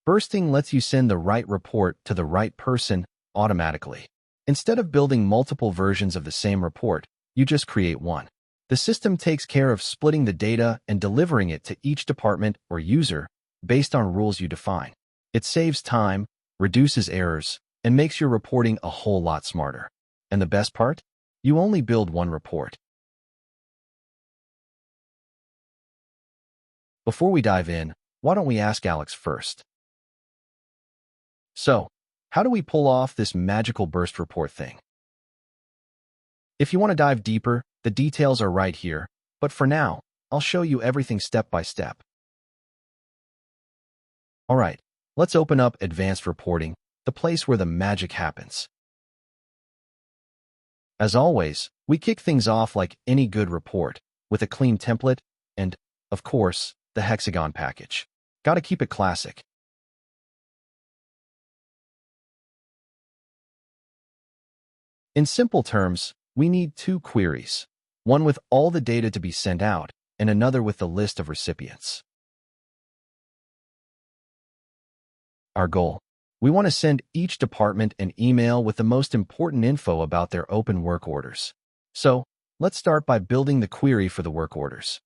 Bursting lets you send the right report to the right person automatically. Instead of building multiple versions of the same report, you just create one. The system takes care of splitting the data and delivering it to each department or user based on rules you define. It saves time, reduces errors, and makes your reporting a whole lot smarter. And the best part? You only build one report. Before we dive in, why don't we ask Alex first? So, how do we pull off this magical burst report thing? If you want to dive deeper, the details are right here, but for now, I'll show you everything step by step. All right, let's open up Advanced Reporting, the place where the magic happens. As always, we kick things off like any good report, with a clean template and, of course, the HxGN package. Gotta keep it classic. In simple terms, we need two queries, one with all the data to be sent out and another with the list of recipients. Our goal: we want to send each department an email with the most important info about their open work orders. So, let's start by building the query for the work orders.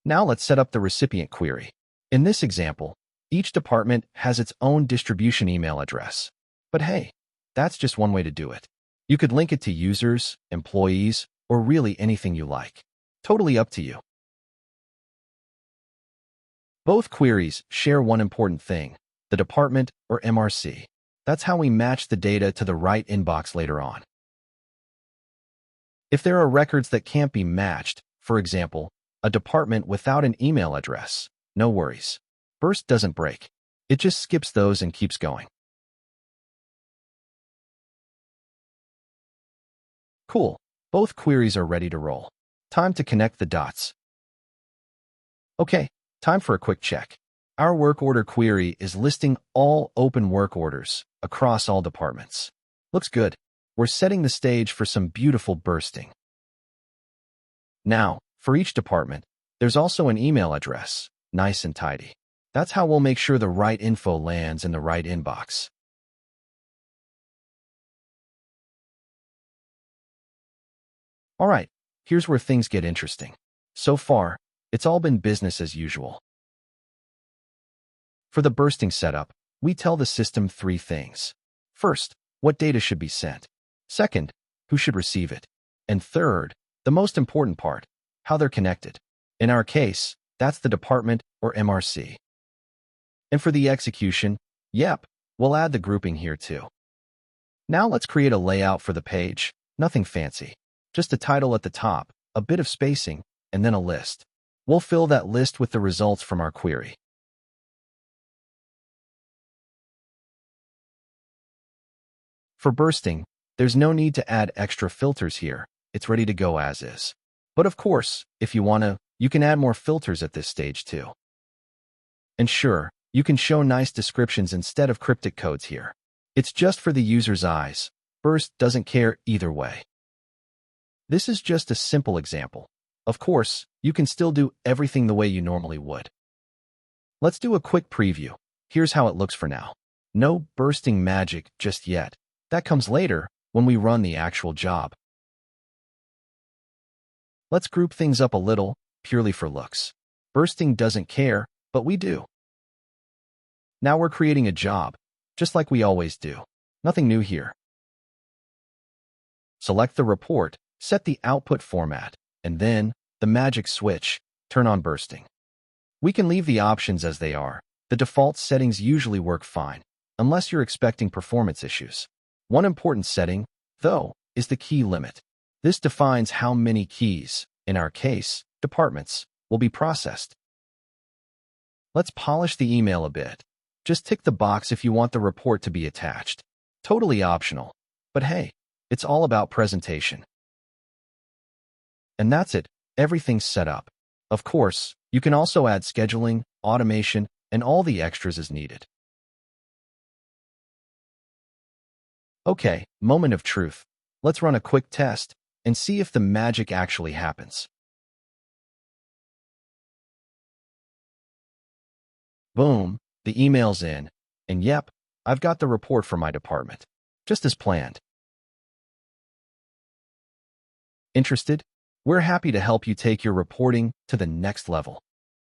Now let's set up the recipient query. In this example, each department has its own distribution email address. But hey, that's just one way to do it. You could link it to users, employees, or really anything you like. Totally up to you. Both queries share one important thing: the department or MRC. That's how we match the data to the right inbox later on. If there are records that can't be matched, for example, a department without an email address, no worries. Burst doesn't break. It just skips those and keeps going. Cool. Both queries are ready to roll. Time to connect the dots. Okay, time for a quick check. Our work order query is listing all open work orders across all departments. Looks good. We're setting the stage for some beautiful bursting. Now, for each department, there's also an email address, nice and tidy. That's how we'll make sure the right info lands in the right inbox. All right, here's where things get interesting. So far, it's all been business as usual. For the bursting setup, we tell the system three things. First, what data should be sent. Second, who should receive it. And third, the most important part, how they're connected. In our case, that's the department or MRC. And for the execution, yep, we'll add the grouping here too. Now let's create a layout for the page. Nothing fancy. Just a title at the top, a bit of spacing, and then a list. We'll fill that list with the results from our query. For bursting, there's no need to add extra filters here. It's ready to go as is. But of course, if you want to, you can add more filters at this stage too. And sure, you can show nice descriptions instead of cryptic codes here. It's just for the user's eyes. Burst doesn't care either way. This is just a simple example. Of course, you can still do everything the way you normally would. Let's do a quick preview. Here's how it looks for now. No bursting magic just yet. That comes later when we run the actual job. Let's group things up a little, purely for looks. Bursting doesn't care, but we do. Now we're creating a job, just like we always do. Nothing new here. Select the report, set the output format, and then, the magic switch, turn on bursting. We can leave the options as they are. The default settings usually work fine, unless you're expecting performance issues. One important setting, though, is the key limit. This defines how many keys, in our case, departments, will be processed. Let's polish the email a bit. Just tick the box if you want the report to be attached. Totally optional. But hey, it's all about presentation. And that's it. Everything's set up. Of course, you can also add scheduling, automation, and all the extras as needed. Okay, moment of truth. Let's run a quick test and see if the magic actually happens. Boom, the email's in, and yep, I've got the report for my department, just as planned. Interested? We're happy to help you take your reporting to the next level.